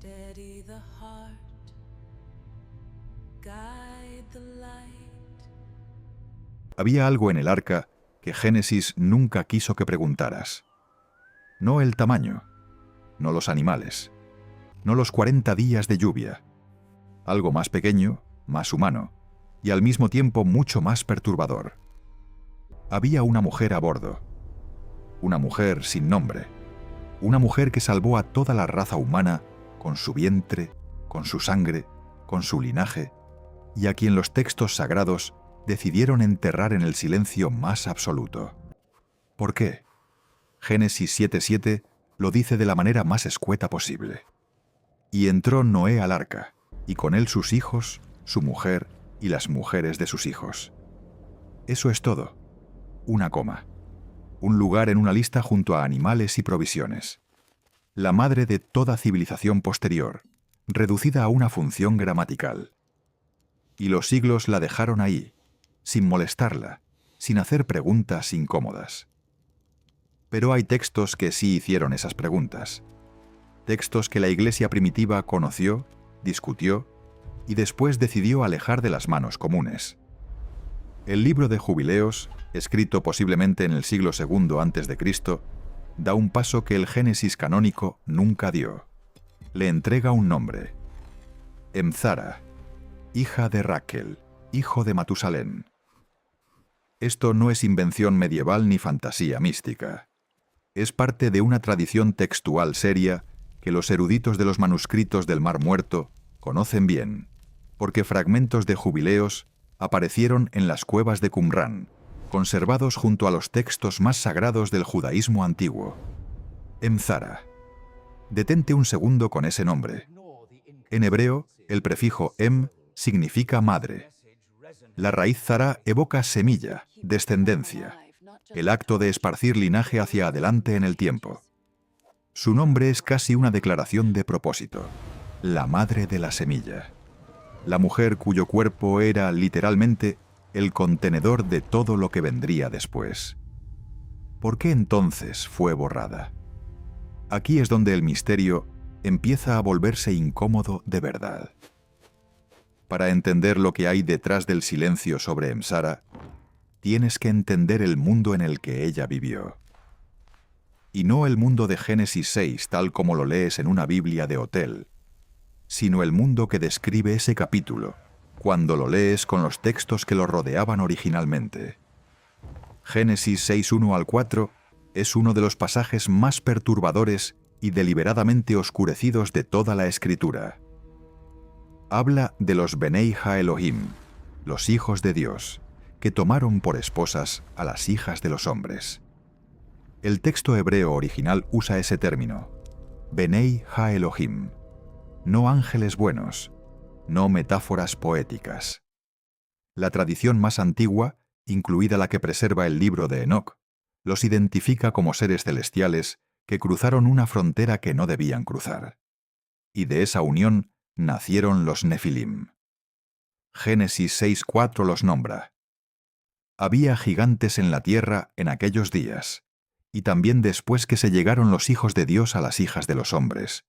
Steady the heart, guide the light. Había algo en el arca que Génesis nunca quiso que preguntaras. No el tamaño, no los animales, no los 40 días de lluvia. Algo más pequeño, más humano, y al mismo tiempo mucho más perturbador. Había una mujer a bordo. Una mujer sin nombre. Una mujer que salvó a toda la raza humana con su vientre, con su sangre, con su linaje, y a quien los textos sagrados decidieron enterrar en el silencio más absoluto. ¿Por qué? Génesis 7:7 lo dice de la manera más escueta posible. Y entró Noé al arca, y con él sus hijos, su mujer y las mujeres de sus hijos. Eso es todo. Una coma. Un lugar en una lista junto a animales y provisiones. La madre de toda civilización posterior, reducida a una función gramatical. Y los siglos la dejaron ahí, sin molestarla, sin hacer preguntas incómodas. Pero hay textos que sí hicieron esas preguntas. Textos que la Iglesia primitiva conoció, discutió y después decidió alejar de las manos comunes. El libro de Jubileos, escrito posiblemente en el siglo II a.C., da un paso que el Génesis canónico nunca dio. Le entrega un nombre. Emzara, hija de Raquel, hijo de Matusalén. Esto no es invención medieval ni fantasía mística. Es parte de una tradición textual seria que los eruditos de los manuscritos del Mar Muerto conocen bien, porque fragmentos de Jubileos aparecieron en las cuevas de Qumrán, conservados junto a los textos más sagrados del judaísmo antiguo. Emzara. Detente un segundo con ese nombre. En hebreo, el prefijo em significa madre. La raíz zara evoca semilla, descendencia, el acto de esparcir linaje hacia adelante en el tiempo. Su nombre es casi una declaración de propósito, la madre de la semilla. La mujer cuyo cuerpo era literalmente el contenedor de todo lo que vendría después. ¿Por qué entonces fue borrada? Aquí es donde el misterio empieza a volverse incómodo de verdad. Para entender lo que hay detrás del silencio sobre Emzara, tienes que entender el mundo en el que ella vivió. Y no el mundo de Génesis 6 tal como lo lees en una Biblia de hotel, sino el mundo que describe ese capítulo, cuando lo lees con los textos que lo rodeaban originalmente. Génesis 6:1 al 4 es uno de los pasajes más perturbadores y deliberadamente oscurecidos de toda la Escritura. Habla de los Benei Ha-Elohim, los hijos de Dios, que tomaron por esposas a las hijas de los hombres. El texto hebreo original usa ese término, Benei Ha-Elohim, no ángeles buenos, no metáforas poéticas. La tradición más antigua, incluida la que preserva el libro de Enoc, los identifica como seres celestiales que cruzaron una frontera que no debían cruzar. Y de esa unión nacieron los Nefilim. Génesis 6:4 los nombra. Había gigantes en la tierra en aquellos días, y también después que se llegaron los hijos de Dios a las hijas de los hombres,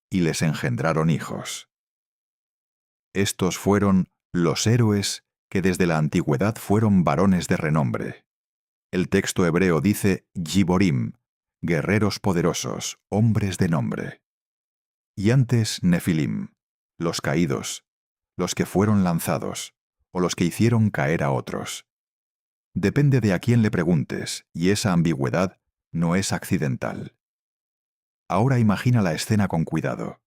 y les engendraron hijos. Estos fueron los héroes que desde la antigüedad fueron varones de renombre. El texto hebreo dice Giborim, guerreros poderosos, hombres de nombre. Y antes Nefilim, los caídos, los que fueron lanzados, o los que hicieron caer a otros. Depende de a quién le preguntes, y esa ambigüedad no es accidental. Ahora imagina la escena con cuidado.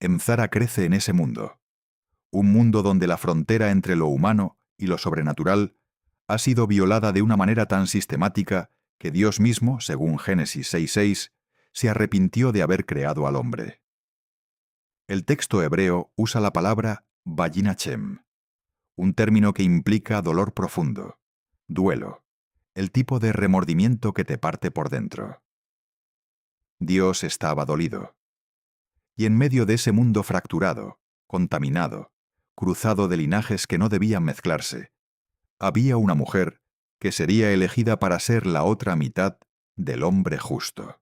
Emzara crece en ese mundo. Un mundo donde la frontera entre lo humano y lo sobrenatural ha sido violada de una manera tan sistemática que Dios mismo, según Génesis 6:6, se arrepintió de haber creado al hombre. El texto hebreo usa la palabra Vayinachem, un término que implica dolor profundo, duelo, el tipo de remordimiento que te parte por dentro. Dios estaba dolido. Y en medio de ese mundo fracturado, contaminado, cruzado de linajes que no debían mezclarse, había una mujer que sería elegida para ser la otra mitad del hombre justo.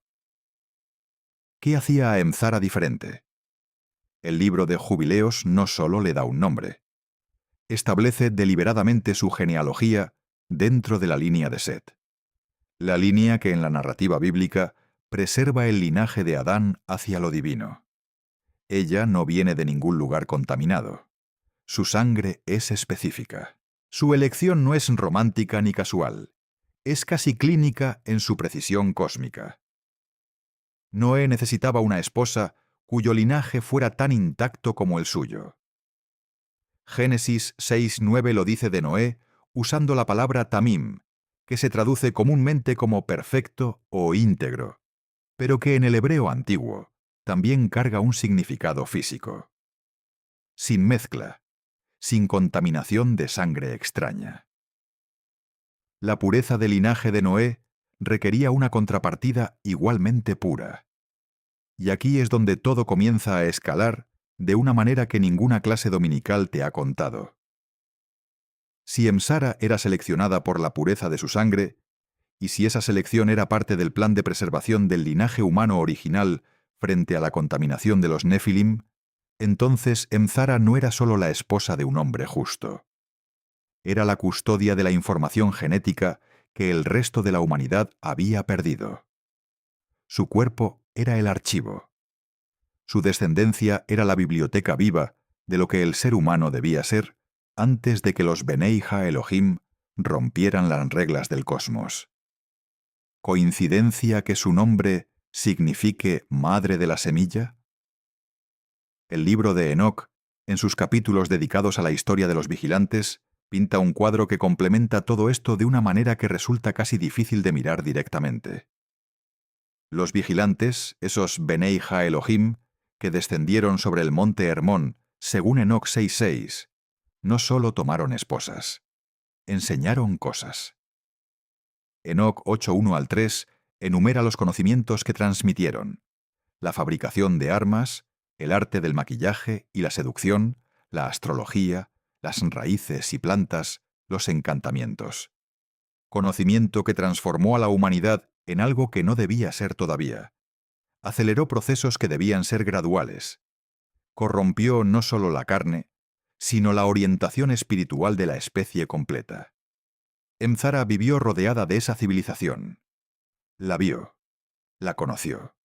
¿Qué hacía a Emzara diferente? El libro de Jubileos no solo le da un nombre. Establece deliberadamente su genealogía dentro de la línea de Set. La línea que en la narrativa bíblica preserva el linaje de Adán hacia lo divino. Ella no viene de ningún lugar contaminado. Su sangre es específica. Su elección no es romántica ni casual. Es casi clínica en su precisión cósmica. Noé necesitaba una esposa cuyo linaje fuera tan intacto como el suyo. Génesis 6:9 lo dice de Noé usando la palabra tamim, que se traduce comúnmente como perfecto o íntegro, pero que en el hebreo antiguo también carga un significado físico. Sin mezcla, sin contaminación de sangre extraña. La pureza del linaje de Noé requería una contrapartida igualmente pura. Y aquí es donde todo comienza a escalar de una manera que ninguna clase dominical te ha contado. Si Emsara era seleccionada por la pureza de su sangre, y si esa selección era parte del plan de preservación del linaje humano original frente a la contaminación de los Nefilim, entonces Emsara no era solo la esposa de un hombre justo. Era la custodia de la información genética que el resto de la humanidad había perdido. Su cuerpo era el archivo. Su descendencia era la biblioteca viva de lo que el ser humano debía ser antes de que los Benei Ha-Elohim rompieran las reglas del cosmos. ¿Coincidencia que su nombre signifique madre de la semilla? El libro de Enoc, en sus capítulos dedicados a la historia de los vigilantes, pinta un cuadro que complementa todo esto de una manera que resulta casi difícil de mirar directamente. Los vigilantes, esos Benei Ha-Elohim, que descendieron sobre el monte Hermón, según Enoc 6:6, no solo tomaron esposas, enseñaron cosas. Enoc 8:1 al 3 enumera los conocimientos que transmitieron: la fabricación de armas, el arte del maquillaje y la seducción, la astrología, las raíces y plantas, los encantamientos. Conocimiento que transformó a la humanidad en algo que no debía ser todavía. Aceleró procesos que debían ser graduales. Corrompió no solo la carne, sino la orientación espiritual de la especie completa. Emsara vivió rodeada de esa civilización. La vio, la conoció.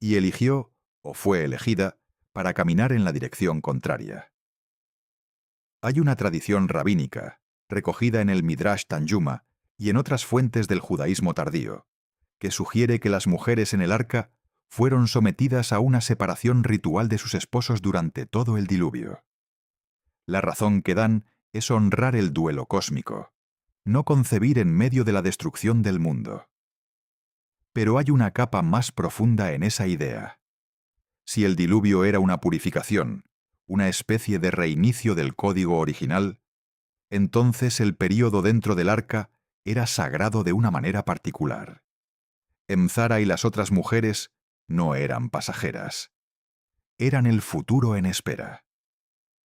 Y eligió, o fue elegida, para caminar en la dirección contraria. Hay una tradición rabínica, recogida en el Midrash Tanjuma y en otras fuentes del judaísmo tardío, que sugiere que las mujeres en el arca fueron sometidas a una separación ritual de sus esposos durante todo el diluvio. La razón que dan es honrar el duelo cósmico, no concebir en medio de la destrucción del mundo. Pero hay una capa más profunda en esa idea. Si el diluvio era una purificación, una especie de reinicio del código original, entonces el período dentro del arca era sagrado de una manera particular. Emsara y las otras mujeres no eran pasajeras. Eran el futuro en espera.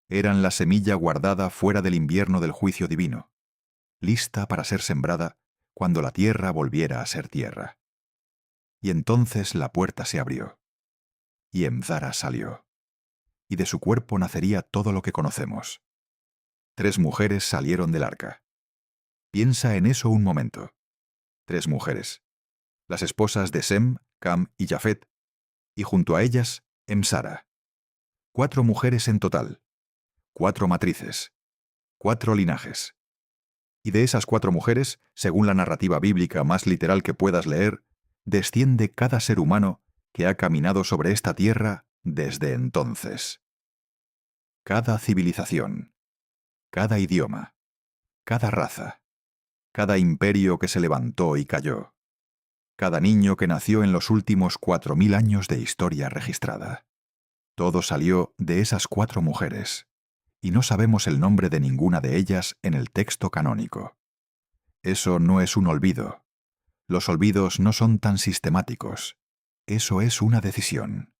Eran la semilla guardada fuera del invierno del juicio divino, lista para ser sembrada cuando la tierra volviera a ser tierra. Y entonces la puerta se abrió, y Emsara salió, y de su cuerpo nacería todo lo que conocemos. 3 mujeres salieron del arca. Piensa en eso un momento. 3 mujeres, las esposas de Sem, Cam y Jafet, y junto a ellas, Emsara. 4 mujeres en total, 4 matrices, 4 linajes. Y de esas 4 mujeres, según la narrativa bíblica más literal que puedas leer, desciende cada ser humano que ha caminado sobre esta tierra desde entonces. Cada civilización, cada idioma, cada raza, cada imperio que se levantó y cayó, cada niño que nació en los últimos 4000 años de historia registrada. Todo salió de esas 4 mujeres, y no sabemos el nombre de ninguna de ellas en el texto canónico. Eso no es un olvido. Los olvidos no son tan sistemáticos. Eso es una decisión.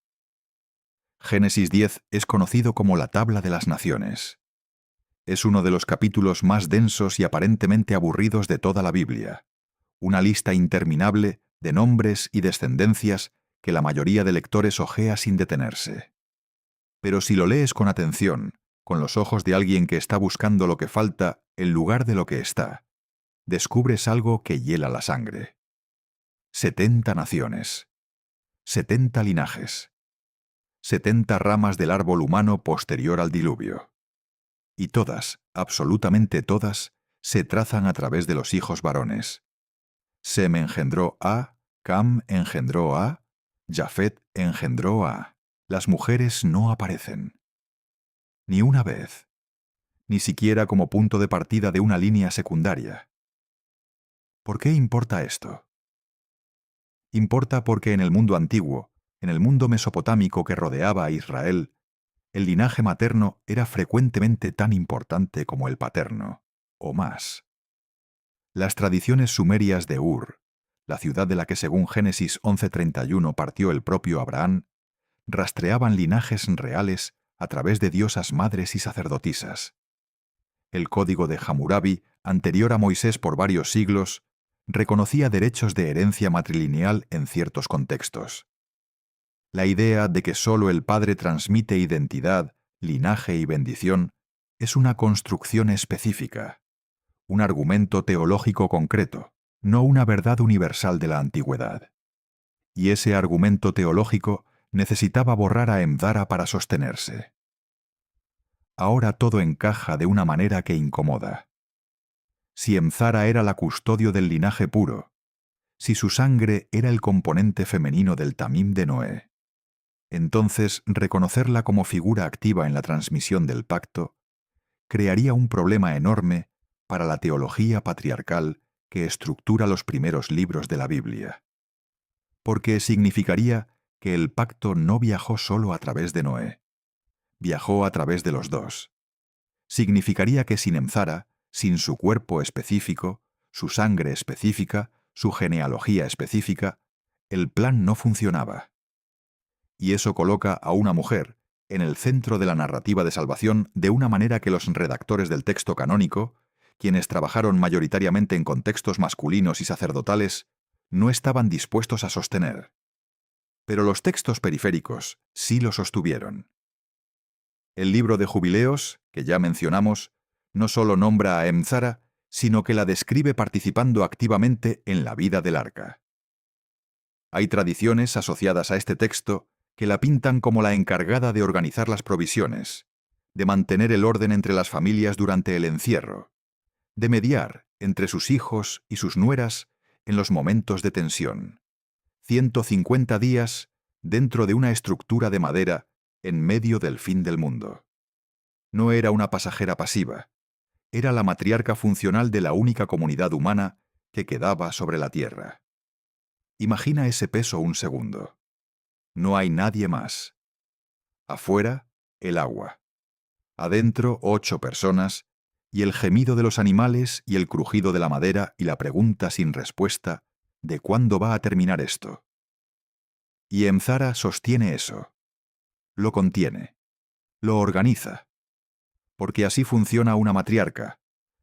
Génesis 10 es conocido como la Tabla de las Naciones. Es uno de los capítulos más densos y aparentemente aburridos de toda la Biblia. Una lista interminable de nombres y descendencias que la mayoría de lectores hojea sin detenerse. Pero si lo lees con atención, con los ojos de alguien que está buscando lo que falta en lugar de lo que está, descubres algo que hiela la sangre. 70 naciones, 70 linajes, 70 ramas del árbol humano posterior al diluvio. Y todas, absolutamente todas, se trazan a través de los hijos varones. Sem engendró a, Cam engendró a, Jafet engendró a. Las mujeres no aparecen. Ni una vez. Ni siquiera como punto de partida de una línea secundaria. ¿Por qué importa esto? Importa porque en el mundo antiguo, en el mundo mesopotámico que rodeaba a Israel, el linaje materno era frecuentemente tan importante como el paterno, o más. Las tradiciones sumerias de Ur, la ciudad de la que según Génesis 11:31 partió el propio Abraham, rastreaban linajes reales a través de diosas madres y sacerdotisas. El código de Hammurabi, anterior a Moisés por varios siglos, reconocía derechos de herencia matrilineal en ciertos contextos. La idea de que sólo el padre transmite identidad, linaje y bendición es una construcción específica, un argumento teológico concreto, no una verdad universal de la antigüedad. Y ese argumento teológico necesitaba borrar a Emdara para sostenerse. Ahora todo encaja de una manera que incomoda. Si Emzara era la custodio del linaje puro, si su sangre era el componente femenino del Tamim de Noé, entonces reconocerla como figura activa en la transmisión del pacto crearía un problema enorme para la teología patriarcal que estructura los primeros libros de la Biblia, porque significaría que el pacto no viajó solo a través de Noé, viajó a través de los dos. Significaría que sin Emzara, sin su cuerpo específico, su sangre específica, su genealogía específica, el plan no funcionaba. Y eso coloca a una mujer en el centro de la narrativa de salvación de una manera que los redactores del texto canónico, quienes trabajaron mayoritariamente en contextos masculinos y sacerdotales, no estaban dispuestos a sostener. Pero los textos periféricos sí lo sostuvieron. El libro de Jubileos, que ya mencionamos, no solo nombra a Emzara, sino que la describe participando activamente en la vida del arca. Hay tradiciones asociadas a este texto que la pintan como la encargada de organizar las provisiones, de mantener el orden entre las familias durante el encierro, de mediar entre sus hijos y sus nueras en los momentos de tensión. 150 días dentro de una estructura de madera en medio del fin del mundo. No era una pasajera pasiva, era la matriarca funcional de la única comunidad humana que quedaba sobre la tierra. Imagina ese peso un segundo. No hay nadie más. Afuera, el agua. Adentro, 8 personas, y el gemido de los animales y el crujido de la madera y la pregunta sin respuesta de cuándo va a terminar esto. Y Emzara sostiene eso. Lo contiene. Lo organiza. Porque así funciona una matriarca,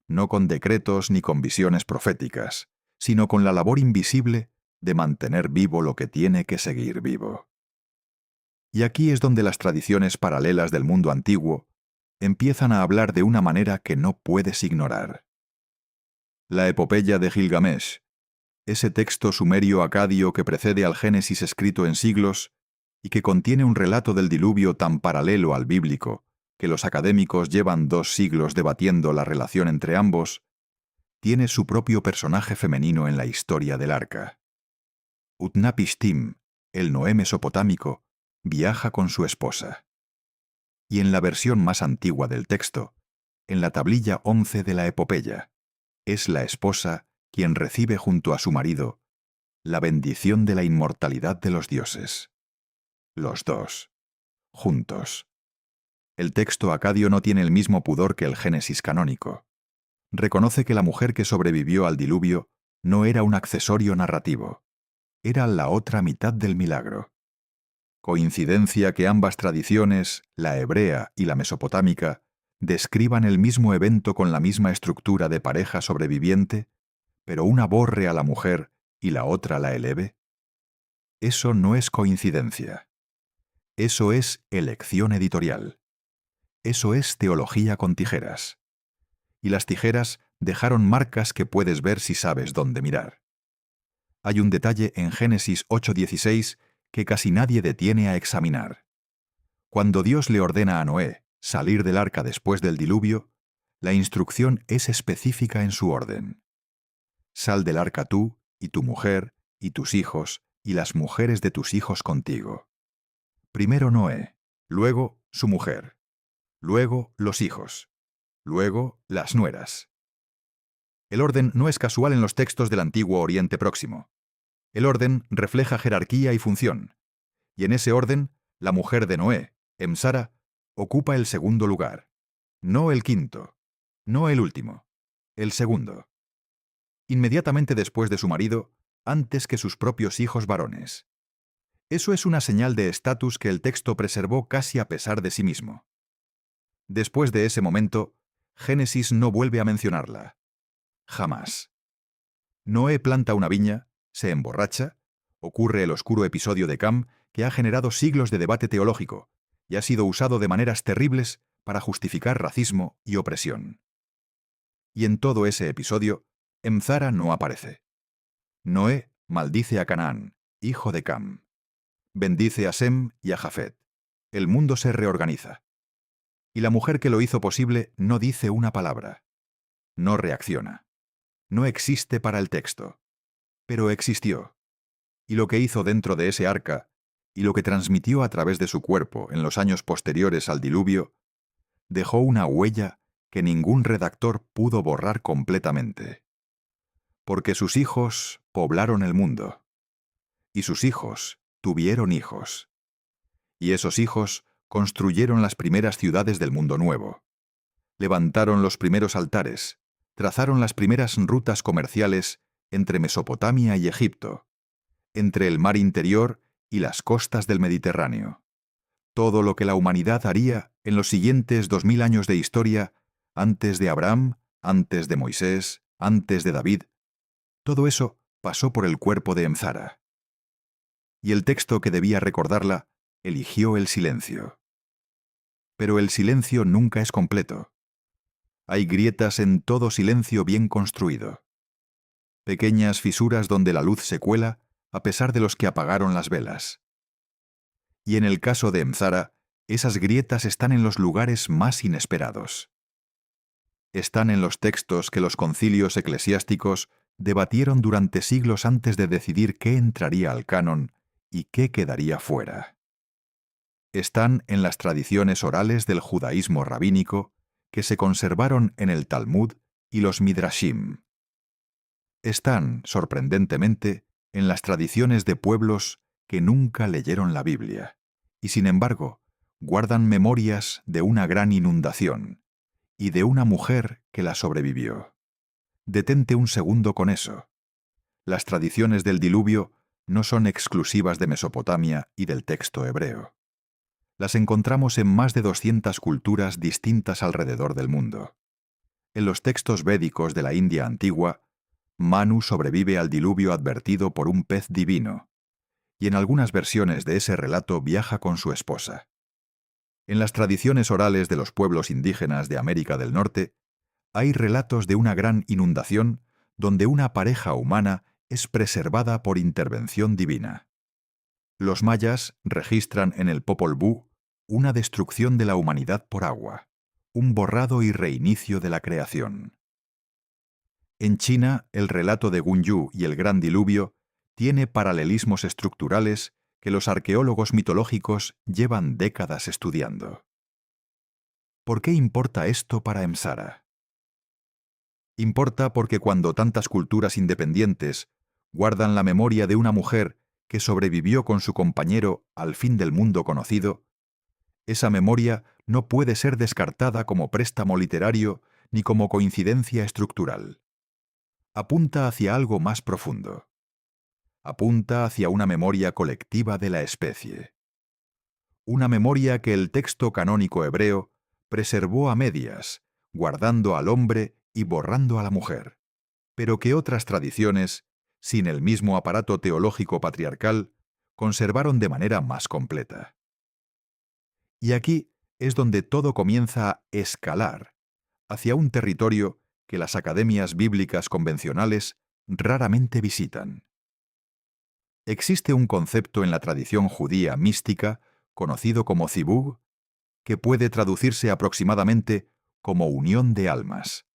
no con decretos ni con visiones proféticas, sino con la labor invisible de mantener vivo lo que tiene que seguir vivo. Y aquí es donde las tradiciones paralelas del mundo antiguo empiezan a hablar de una manera que no puedes ignorar. La epopeya de Gilgamesh, ese texto sumerio acadio que precede al Génesis escrito en siglos y que contiene un relato del diluvio tan paralelo al bíblico que los académicos llevan 2 siglos debatiendo la relación entre ambos, tiene su propio personaje femenino en la historia del arca. Utnapishtim, el Noé mesopotámico, viaja con su esposa. Y en la versión más antigua del texto, en la tablilla 11 de la epopeya, es la esposa quien recibe junto a su marido la bendición de la inmortalidad de los dioses. Los dos, juntos. El texto acadio no tiene el mismo pudor que el Génesis canónico. Reconoce que la mujer que sobrevivió al diluvio no era un accesorio narrativo, era la otra mitad del milagro. Coincidencia que ambas tradiciones, la hebrea y la mesopotámica, describan el mismo evento con la misma estructura de pareja sobreviviente, pero una borre a la mujer y la otra la eleve. Eso no es coincidencia. Eso es elección editorial. Eso es teología con tijeras. Y las tijeras dejaron marcas que puedes ver si sabes dónde mirar. Hay un detalle en Génesis 8:16 que casi nadie detiene a examinar. Cuando Dios le ordena a Noé salir del arca después del diluvio, la instrucción es específica en su orden. Sal del arca tú, y tu mujer, y tus hijos, y las mujeres de tus hijos contigo. Primero Noé, luego su mujer, luego los hijos, luego las nueras. El orden no es casual en los textos del Antiguo Oriente Próximo. El orden refleja jerarquía y función, y en ese orden, la mujer de Noé, Emsara, ocupa el segundo lugar. No el quinto, no el último, el segundo. Inmediatamente después de su marido, antes que sus propios hijos varones. Eso es una señal de estatus que el texto preservó casi a pesar de sí mismo. Después de ese momento, Génesis no vuelve a mencionarla. Jamás. Noé planta una viña, se emborracha, ocurre el oscuro episodio de Cam que ha generado siglos de debate teológico y ha sido usado de maneras terribles para justificar racismo y opresión. Y en todo ese episodio, Emzara no aparece. Noé maldice a Canaán, hijo de Cam. Bendice a Sem y a Jafet. El mundo se reorganiza. Y la mujer que lo hizo posible no dice una palabra. No reacciona. No existe para el texto. Pero existió. Y lo que hizo dentro de ese arca, y lo que transmitió a través de su cuerpo en los años posteriores al diluvio, dejó una huella que ningún redactor pudo borrar completamente. Porque sus hijos poblaron el mundo. Y sus hijos tuvieron hijos. Y esos hijos construyeron las primeras ciudades del mundo nuevo. Levantaron los primeros altares, trazaron las primeras rutas comerciales entre Mesopotamia y Egipto, entre el mar interior y las costas del Mediterráneo. Todo lo que la humanidad haría en los siguientes 2000 años de historia, antes de Abraham, antes de Moisés, antes de David, todo eso pasó por el cuerpo de Emzara. Y el texto que debía recordarla eligió el silencio. Pero el silencio nunca es completo. Hay grietas en todo silencio bien construido. Pequeñas fisuras donde la luz se cuela a pesar de los que apagaron las velas. Y en el caso de Emzara, esas grietas están en los lugares más inesperados. Están en los textos que los concilios eclesiásticos debatieron durante siglos antes de decidir qué entraría al canon y qué quedaría fuera. Están en las tradiciones orales del judaísmo rabínico que se conservaron en el Talmud y los Midrashim. Están, sorprendentemente, en las tradiciones de pueblos que nunca leyeron la Biblia, y sin embargo, guardan memorias de una gran inundación y de una mujer que la sobrevivió. Detente un segundo con eso. Las tradiciones del diluvio no son exclusivas de Mesopotamia y del texto hebreo. Las encontramos en más de 200 culturas distintas alrededor del mundo. En los textos védicos de la India antigua, Manu sobrevive al diluvio advertido por un pez divino, y en algunas versiones de ese relato viaja con su esposa. En las tradiciones orales de los pueblos indígenas de América del Norte, hay relatos de una gran inundación donde una pareja humana es preservada por intervención divina. Los mayas registran en el Popol Vuh una destrucción de la humanidad por agua, un borrado y reinicio de la creación. En China, el relato de Gunyu y el Gran Diluvio tiene paralelismos estructurales que los arqueólogos mitológicos llevan décadas estudiando. ¿Por qué importa esto para Emsara? Importa porque cuando tantas culturas independientes guardan la memoria de una mujer que sobrevivió con su compañero al fin del mundo conocido, esa memoria no puede ser descartada como préstamo literario ni como coincidencia estructural. Apunta hacia algo más profundo. Apunta hacia una memoria colectiva de la especie. Una memoria que el texto canónico hebreo preservó a medias, guardando al hombre y borrando a la mujer, pero que otras tradiciones, sin el mismo aparato teológico patriarcal, conservaron de manera más completa. Y aquí es donde todo comienza a escalar hacia un territorio que las academias bíblicas convencionales raramente visitan. Existe un concepto en la tradición judía mística, conocido como zibug, que puede traducirse aproximadamente como unión de almas.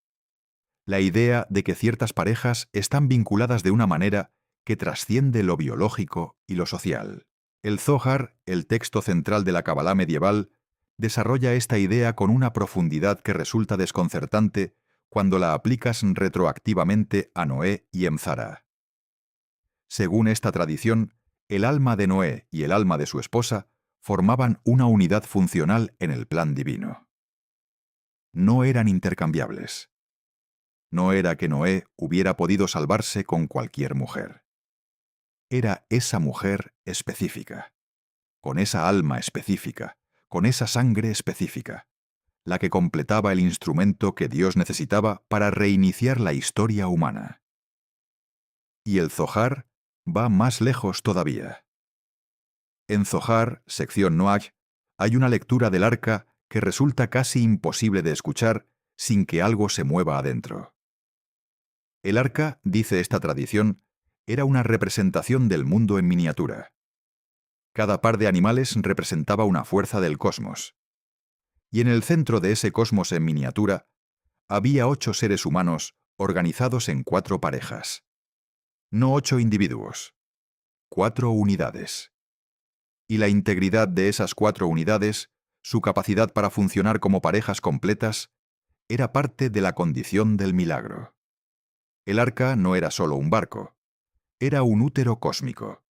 La idea de que ciertas parejas están vinculadas de una manera que trasciende lo biológico y lo social. El Zohar, el texto central de la Cabalá medieval, desarrolla esta idea con una profundidad que resulta desconcertante cuando la aplicas retroactivamente a Noé y Emzara. Según esta tradición, el alma de Noé y el alma de su esposa formaban una unidad funcional en el plan divino. No eran intercambiables. No era que Noé hubiera podido salvarse con cualquier mujer. Era esa mujer específica, con esa alma específica, con esa sangre específica, la que completaba el instrumento que Dios necesitaba para reiniciar la historia humana. Y el Zohar va más lejos todavía. En Zohar, sección Noach, hay una lectura del arca que resulta casi imposible de escuchar sin que algo se mueva adentro. El arca, dice esta tradición, era una representación del mundo en miniatura. Cada par de animales representaba una fuerza del cosmos. Y en el centro de ese cosmos en miniatura había 8 seres humanos organizados en 4 parejas. No 8 individuos, 4 unidades. Y la integridad de esas 4 unidades, su capacidad para funcionar como parejas completas, era parte de la condición del milagro. El arca no era solo un barco, era un útero cósmico.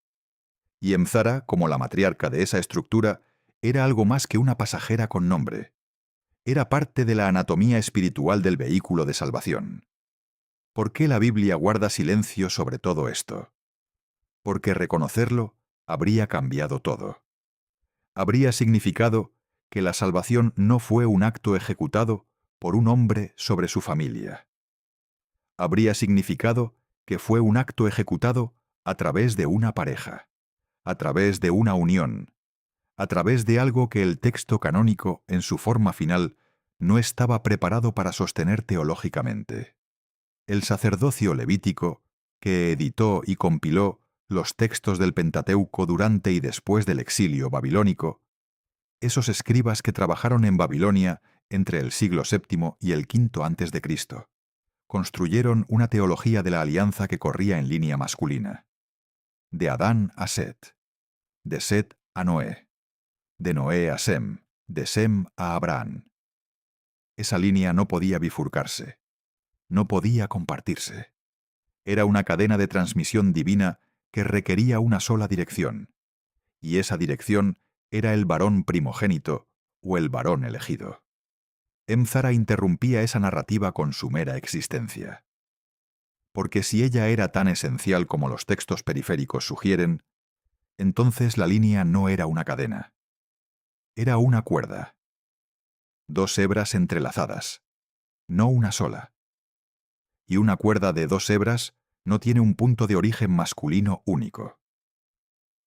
Y Emzara, como la matriarca de esa estructura, era algo más que una pasajera con nombre. Era parte de la anatomía espiritual del vehículo de salvación. ¿Por qué la Biblia guarda silencio sobre todo esto? Porque reconocerlo habría cambiado todo. Habría significado que la salvación no fue un acto ejecutado por un hombre sobre su familia. Habría significado que fue un acto ejecutado a través de una pareja, a través de una unión, a través de algo que el texto canónico, en su forma final, no estaba preparado para sostener teológicamente. El sacerdocio levítico, que editó y compiló los textos del Pentateuco durante y después del exilio babilónico, esos escribas que trabajaron en Babilonia entre el siglo VII y el V a.C., construyeron una teología de la alianza que corría en línea masculina. De Adán a Set, de Set a Noé, de Noé a Sem, de Sem a Abraham. Esa línea no podía bifurcarse, no podía compartirse. Era una cadena de transmisión divina que requería una sola dirección, y esa dirección era el varón primogénito o el varón elegido. Emzara interrumpía esa narrativa con su mera existencia. Porque si ella era tan esencial como los textos periféricos sugieren, entonces la línea no era una cadena. Era una cuerda. 2 hebras entrelazadas, no una sola. Y una cuerda de 2 hebras no tiene un punto de origen masculino único.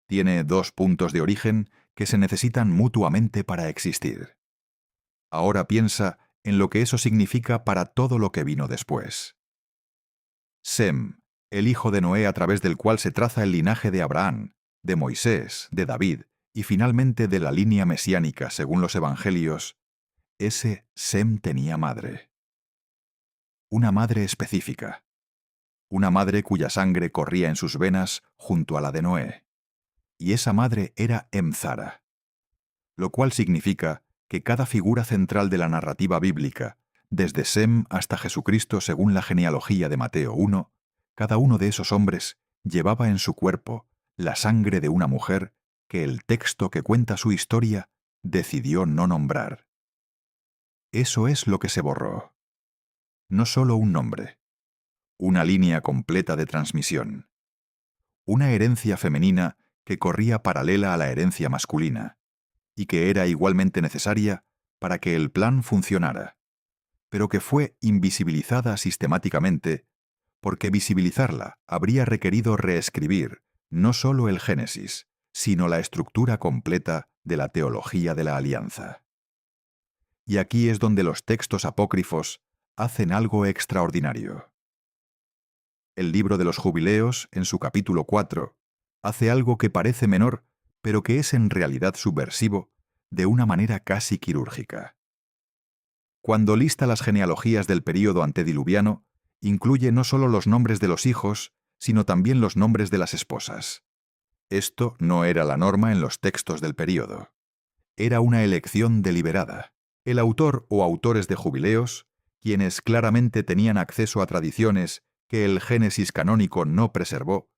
Tiene 2 puntos de origen que se necesitan mutuamente para existir. Ahora piensa en lo que eso significa para todo lo que vino después. Sem, el hijo de Noé a través del cual se traza el linaje de Abraham, de Moisés, de David y finalmente de la línea mesiánica según los evangelios, ese Sem tenía madre. Una madre específica. Una madre cuya sangre corría en sus venas junto a la de Noé. Y esa madre era Emzara. Lo cual significa que cada figura central de la narrativa bíblica, desde Sem hasta Jesucristo según la genealogía de Mateo 1, cada uno de esos hombres llevaba en su cuerpo la sangre de una mujer que el texto que cuenta su historia decidió no nombrar. Eso es lo que se borró. No solo un nombre, una línea completa de transmisión. Una herencia femenina que corría paralela a la herencia masculina, y que era igualmente necesaria para que el plan funcionara, pero que fue invisibilizada sistemáticamente, porque visibilizarla habría requerido reescribir no solo el Génesis, sino la estructura completa de la teología de la alianza. Y aquí es donde los textos apócrifos hacen algo extraordinario. El libro de los Jubileos, en su capítulo 4, hace algo que parece menor, pero que es en realidad subversivo, de una manera casi quirúrgica. Cuando lista las genealogías del período antediluviano, incluye no solo los nombres de los hijos, sino también los nombres de las esposas. Esto no era la norma en los textos del período. Era una elección deliberada. El autor o autores de Jubileos, quienes claramente tenían acceso a tradiciones que el Génesis canónico no preservó,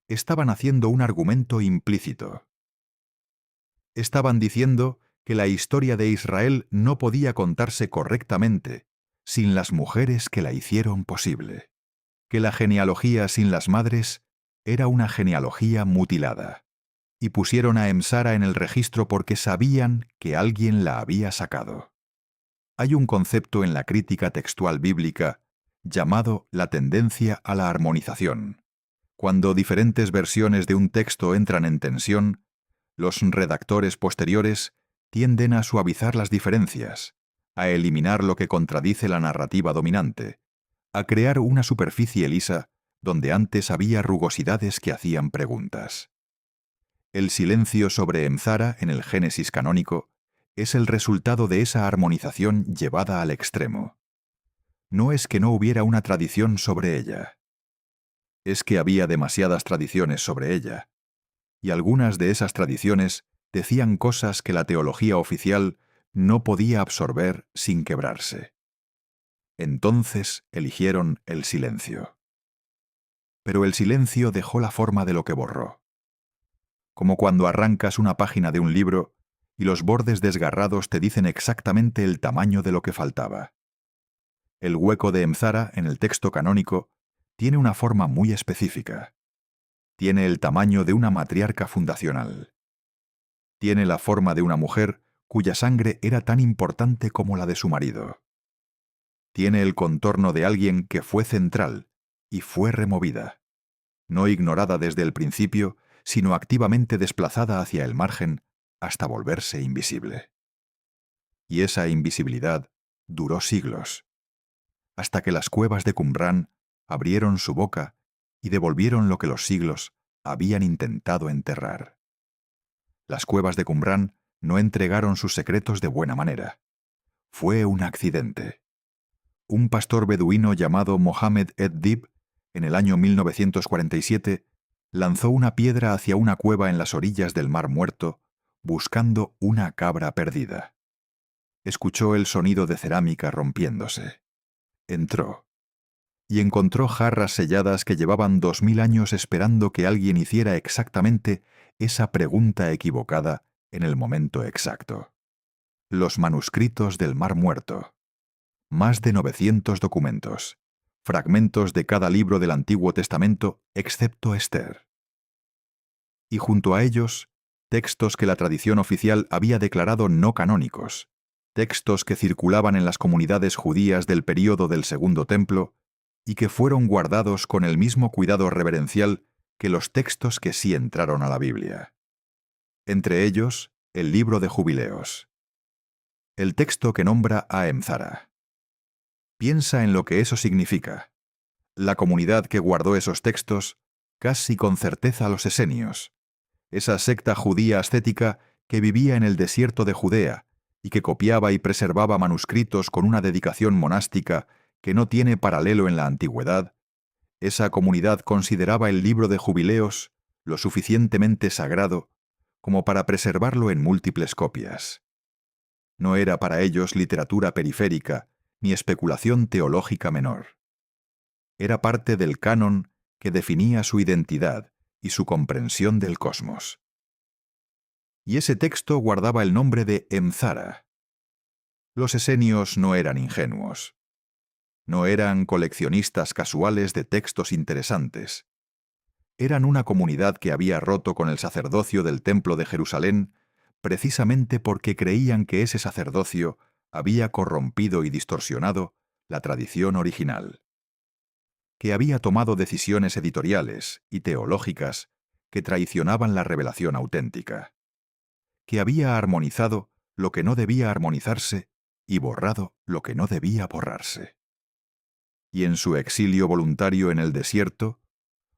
estaban haciendo un argumento implícito. Estaban diciendo que la historia de Israel no podía contarse correctamente sin las mujeres que la hicieron posible, que la genealogía sin las madres era una genealogía mutilada, y pusieron a Emsara en el registro porque sabían que alguien la había sacado. Hay un concepto en la crítica textual bíblica llamado la tendencia a la armonización. Cuando diferentes versiones de un texto entran en tensión, los redactores posteriores tienden a suavizar las diferencias, a eliminar lo que contradice la narrativa dominante, a crear una superficie lisa donde antes había rugosidades que hacían preguntas. El silencio sobre Emzara en el Génesis canónico es el resultado de esa armonización llevada al extremo. No es que no hubiera una tradición sobre ella. Es que había demasiadas tradiciones sobre ella, y algunas de esas tradiciones decían cosas que la teología oficial no podía absorber sin quebrarse. Entonces eligieron el silencio. Pero el silencio dejó la forma de lo que borró. Como cuando arrancas una página de un libro y los bordes desgarrados te dicen exactamente el tamaño de lo que faltaba. El hueco de Emzara en el texto canónico tiene una forma muy específica. Tiene el tamaño de una matriarca fundacional. Tiene la forma de una mujer cuya sangre era tan importante como la de su marido. Tiene el contorno de alguien que fue central y fue removida, no ignorada desde el principio, sino activamente desplazada hacia el margen hasta volverse invisible. Y esa invisibilidad duró siglos, hasta que las cuevas de Qumrán abrieron su boca y devolvieron lo que los siglos habían intentado enterrar. Las cuevas de Qumrán no entregaron sus secretos de buena manera. Fue un accidente. Un pastor beduino llamado Mohammed ed-Dib, en el año 1947, lanzó una piedra hacia una cueva en las orillas del Mar Muerto, buscando una cabra perdida. Escuchó el sonido de cerámica rompiéndose. Entró y encontró jarras selladas que llevaban 2000 años esperando que alguien hiciera exactamente esa pregunta equivocada en el momento exacto. Los manuscritos del Mar Muerto. Más de 900 documentos. Fragmentos de cada libro del Antiguo Testamento, excepto Esther. Y junto a ellos, textos que la tradición oficial había declarado no canónicos, textos que circulaban en las comunidades judías del período del Segundo Templo y que fueron guardados con el mismo cuidado reverencial que los textos que sí entraron a la Biblia. Entre ellos, el libro de Jubileos. El texto que nombra a Emzara. Piensa en lo que eso significa. La comunidad que guardó esos textos, casi con certeza los esenios, esa secta judía ascética que vivía en el desierto de Judea y que copiaba y preservaba manuscritos con una dedicación monástica que no tiene paralelo en la antigüedad, esa comunidad consideraba el libro de Jubileos lo suficientemente sagrado como para preservarlo en múltiples copias. No era para ellos literatura periférica ni especulación teológica menor. Era parte del canon que definía su identidad y su comprensión del cosmos. Y ese texto guardaba el nombre de Emzara. Los esenios no eran ingenuos. No eran coleccionistas casuales de textos interesantes. Eran una comunidad que había roto con el sacerdocio del Templo de Jerusalén precisamente porque creían que ese sacerdocio había corrompido y distorsionado la tradición original, que había tomado decisiones editoriales y teológicas que traicionaban la revelación auténtica. que había armonizado lo que no debía armonizarse y borrado lo que no debía borrarse. Y en su exilio voluntario en el desierto,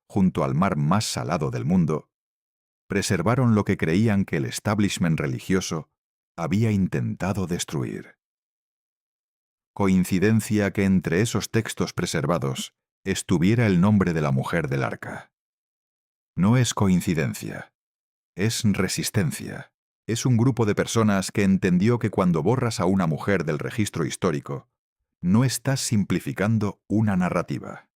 junto al mar más salado del mundo, preservaron lo que creían que el establishment religioso había intentado destruir. Coincidencia que entre esos textos preservados estuviera el nombre de la mujer del arca. No es coincidencia, es resistencia. Es un grupo de personas que entendió que cuando borras a una mujer del registro histórico, no estás simplificando una narrativa.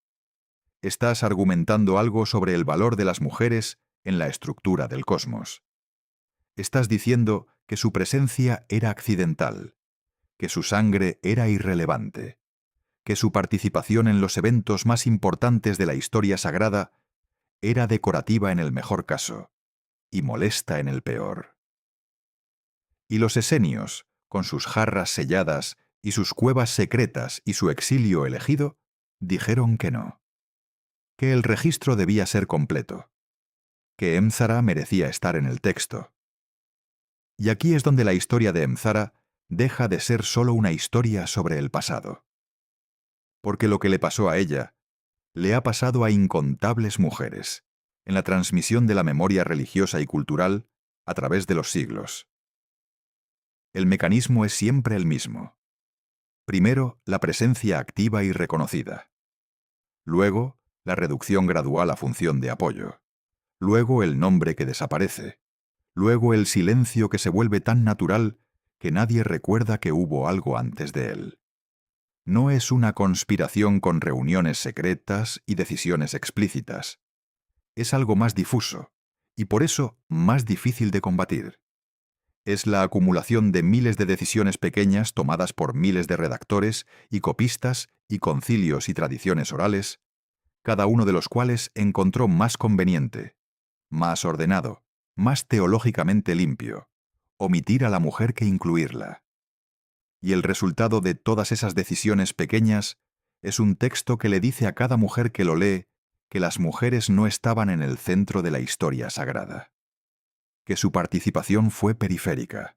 Estás argumentando algo sobre el valor de las mujeres en la estructura del cosmos. Estás diciendo que su presencia era accidental, que su sangre era irrelevante, que su participación en los eventos más importantes de la historia sagrada era decorativa en el mejor caso y molesta en el peor. Y los esenios, con sus jarras selladas y sus cuevas secretas y su exilio elegido, dijeron que no, que el registro debía ser completo, que Emzara merecía estar en el texto. Y aquí es donde la historia de Emzara deja de ser solo una historia sobre el pasado. Porque lo que le pasó a ella, le ha pasado a incontables mujeres, en la transmisión de la memoria religiosa y cultural a través de los siglos. El mecanismo es siempre el mismo. Primero, la presencia activa y reconocida. Luego, la reducción gradual a función de apoyo. Luego, el nombre que desaparece. Luego, el silencio que se vuelve tan natural que nadie recuerda que hubo algo antes de él. No es una conspiración con reuniones secretas y decisiones explícitas. Es algo más difuso, y por eso más difícil de combatir. Es la acumulación de miles de decisiones pequeñas tomadas por miles de redactores y copistas y concilios y tradiciones orales, cada uno de los cuales encontró más conveniente, más ordenado, más teológicamente limpio, omitir a la mujer que incluirla. Y el resultado de todas esas decisiones pequeñas es un texto que le dice a cada mujer que lo lee que las mujeres no estaban en el centro de la historia sagrada, que su participación fue periférica,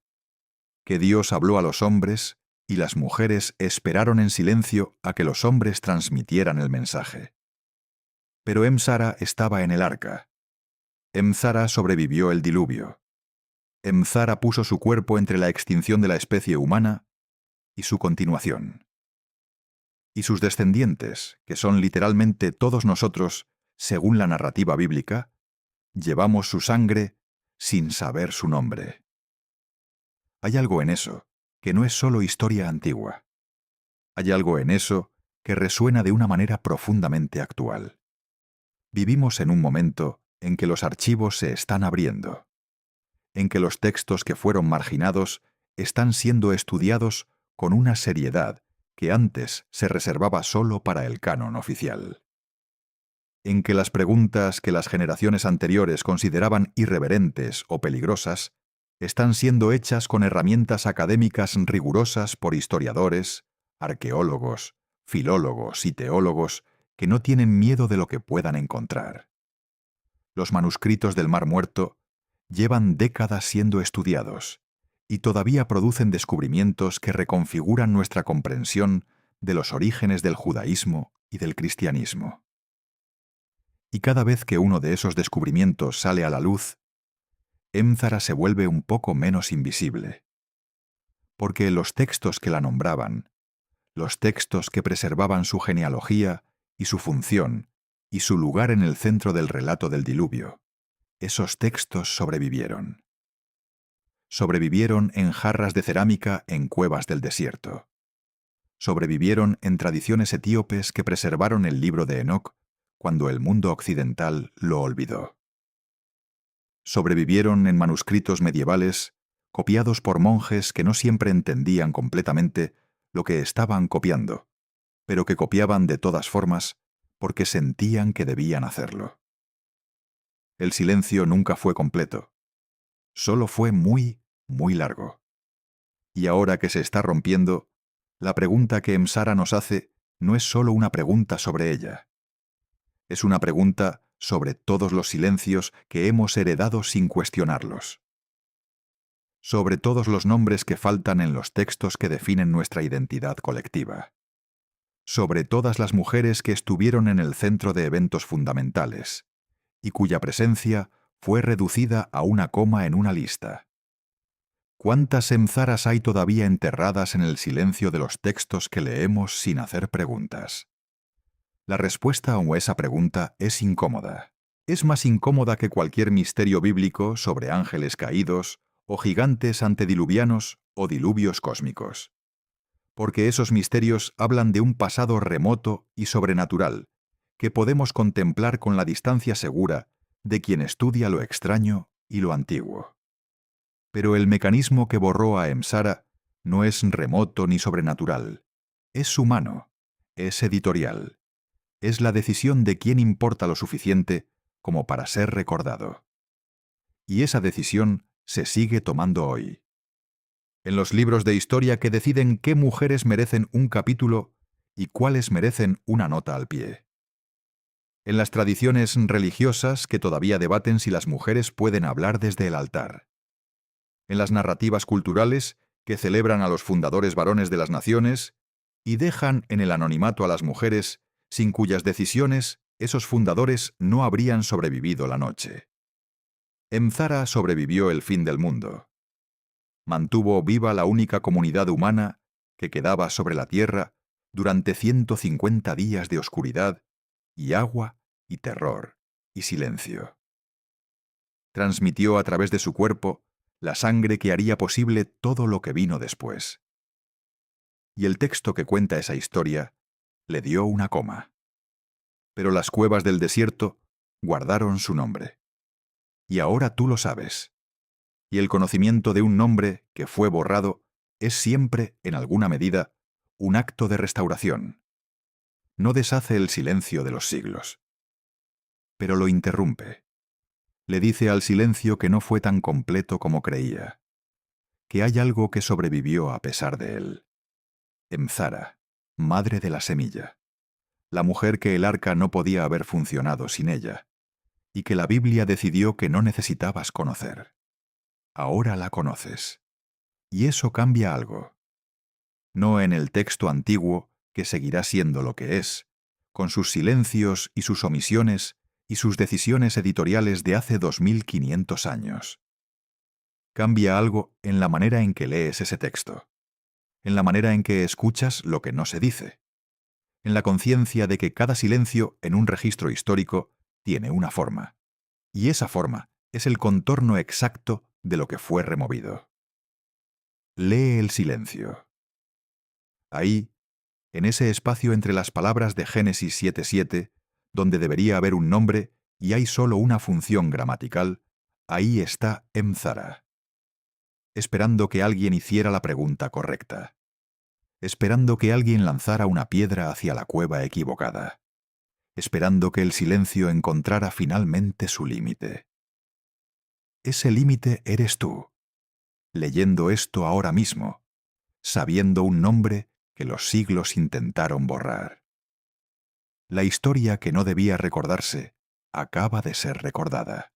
que Dios habló a los hombres y las mujeres esperaron en silencio a que los hombres transmitieran el mensaje. Pero Emzara estaba en el arca. Emzara sobrevivió el diluvio. Emzara puso su cuerpo entre la extinción de la especie humana y su continuación. Y sus descendientes, que son literalmente todos nosotros, según la narrativa bíblica, llevamos su sangre sin saber su nombre. Hay algo en eso, que no es solo historia antigua. Hay algo en eso que resuena de una manera profundamente actual. Vivimos en un momento en que los archivos se están abriendo, en que los textos que fueron marginados están siendo estudiados con una seriedad que antes se reservaba solo para el canon oficial, en que las preguntas que las generaciones anteriores consideraban irreverentes o peligrosas están siendo hechas con herramientas académicas rigurosas por historiadores, arqueólogos, filólogos y teólogos que no tienen miedo de lo que puedan encontrar. Los manuscritos del Mar Muerto llevan décadas siendo estudiados y todavía producen descubrimientos que reconfiguran nuestra comprensión de los orígenes del judaísmo y del cristianismo. Y cada vez que uno de esos descubrimientos sale a la luz, Emzara se vuelve un poco menos invisible. Porque los textos que la nombraban, los textos que preservaban su genealogía y su función y su lugar en el centro del relato del diluvio, esos textos sobrevivieron. Sobrevivieron en jarras de cerámica en cuevas del desierto. Sobrevivieron en tradiciones etíopes que preservaron el libro de Enoc cuando el mundo occidental lo olvidó. Sobrevivieron en manuscritos medievales copiados por monjes que no siempre entendían completamente lo que estaban copiando, pero que copiaban de todas formas porque sentían que debían hacerlo. El silencio nunca fue completo, solo fue muy, muy largo. Y ahora que se está rompiendo, la pregunta que Emzara nos hace no es solo una pregunta sobre ella. Es una pregunta sobre todos los silencios que hemos heredado sin cuestionarlos. sobre todos los nombres que faltan en los textos que definen nuestra identidad colectiva, sobre todas las mujeres que estuvieron en el centro de eventos fundamentales, y cuya presencia fue reducida a una coma en una lista. ¿Cuántas Emzaras hay todavía enterradas en el silencio de los textos que leemos sin hacer preguntas? La respuesta a esa pregunta es incómoda. Es más incómoda que cualquier misterio bíblico sobre ángeles caídos, o gigantes antediluvianos o diluvios cósmicos. Porque esos misterios hablan de un pasado remoto y sobrenatural, que podemos contemplar con la distancia segura de quien estudia lo extraño y lo antiguo. Pero el mecanismo que borró a Emsara no es remoto ni sobrenatural. Es humano, es editorial. Es la decisión de quien importa lo suficiente como para ser recordado. Y esa decisión se sigue tomando hoy. En los libros de historia que deciden qué mujeres merecen un capítulo y cuáles merecen una nota al pie. En las tradiciones religiosas que todavía debaten si las mujeres pueden hablar desde el altar. En las narrativas culturales que celebran a los fundadores varones de las naciones y dejan en el anonimato a las mujeres sin cuyas decisiones esos fundadores no habrían sobrevivido la noche. Emzara sobrevivió el fin del mundo. Mantuvo viva la única comunidad humana que quedaba sobre la tierra durante 150 días de oscuridad y agua y terror y silencio. Transmitió a través de su cuerpo la sangre que haría posible todo lo que vino después. Y el texto que cuenta esa historia le dio una coma. Pero las cuevas del desierto guardaron su nombre. Y ahora tú lo sabes. Y el conocimiento de un nombre que fue borrado es siempre, en alguna medida, un acto de restauración. No deshace el silencio de los siglos, pero lo interrumpe. Le dice al silencio que no fue tan completo como creía, que hay algo que sobrevivió a pesar de él. Emzara, madre de la semilla, la mujer que el arca no podía haber funcionado sin ella, y que la Biblia decidió que no necesitabas conocer. Ahora la conoces. Y eso cambia algo. No en el texto antiguo, que seguirá siendo lo que es, con sus silencios y sus omisiones y sus decisiones editoriales de hace 2500 años. Cambia algo en la manera en que lees ese texto, en la manera en que escuchas lo que no se dice, en la conciencia de que cada silencio en un registro histórico tiene una forma, y esa forma es el contorno exacto de lo que fue removido. Lee el silencio. Ahí, en ese espacio entre las palabras de Génesis 7:7, donde debería haber un nombre y hay solo una función gramatical, ahí está Emzara, esperando que alguien hiciera la pregunta correcta, esperando que alguien lanzara una piedra hacia la cueva equivocada, esperando que el silencio encontrara finalmente su límite. Ese límite eres tú, leyendo esto ahora mismo, sabiendo un nombre que los siglos intentaron borrar. La historia que no debía recordarse acaba de ser recordada.